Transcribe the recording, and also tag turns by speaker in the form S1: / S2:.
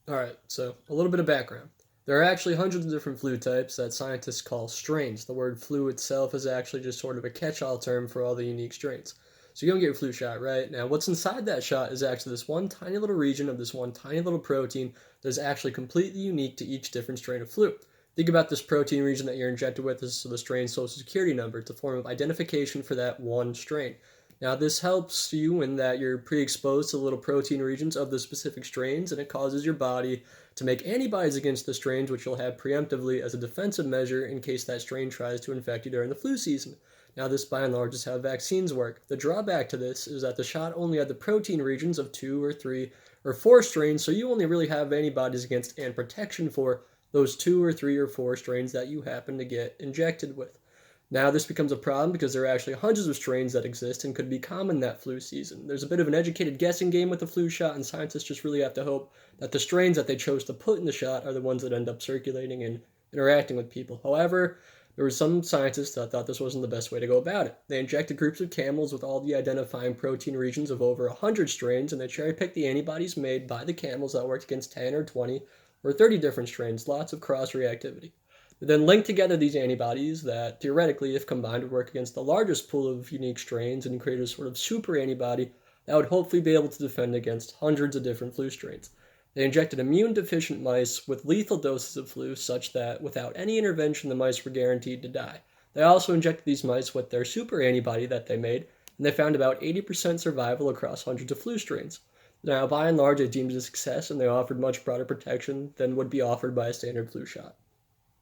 S1: Alright, so a little bit of background. There are actually hundreds of different flu types that scientists call strains. The word flu itself is actually just sort of a catch-all term for all the unique strains. So you don't get your flu shot, right? Now, what's inside that shot is actually this one tiny little region of this one tiny little protein that is actually completely unique to each different strain of flu. Think about this protein region that you're injected with as the strain's social security number. It's a form of identification for that one strain. Now, this helps you in that you're pre-exposed to the little protein regions of the specific strains, and it causes your body to make antibodies against the strains, which you'll have preemptively as a defensive measure in case that strain tries to infect you during the flu season. Now, this by and large is how vaccines work. The drawback to this is that the shot only had the protein regions of two or three or four strains, so you only really have antibodies against and protection for those two or three or four strains that you happen to get injected with. Now, this becomes a problem because there are actually hundreds of strains that exist and could be common that flu season. There's a bit of an educated guessing game with the flu shot, and scientists just really have to hope that the strains that they chose to put in the shot are the ones that end up circulating and interacting with people. However, there were some scientists that thought this wasn't the best way to go about it. They injected groups of camels with all the identifying protein regions of over 100 strains, and they cherry picked the antibodies made by the camels that worked against 10 or 20 or 30 different strains, lots of cross reactivity. They then linked together these antibodies that theoretically, if combined, would work against the largest pool of unique strains and create a sort of super antibody that would hopefully be able to defend against hundreds of different flu strains. They injected immune deficient mice with lethal doses of flu such that without any intervention, the mice were guaranteed to die. They also injected these mice with their super antibody that they made, and they found about 80% survival across hundreds of flu strains. Now, by and large, they deemed it a success, and they offered much broader protection than would be offered by a standard flu shot.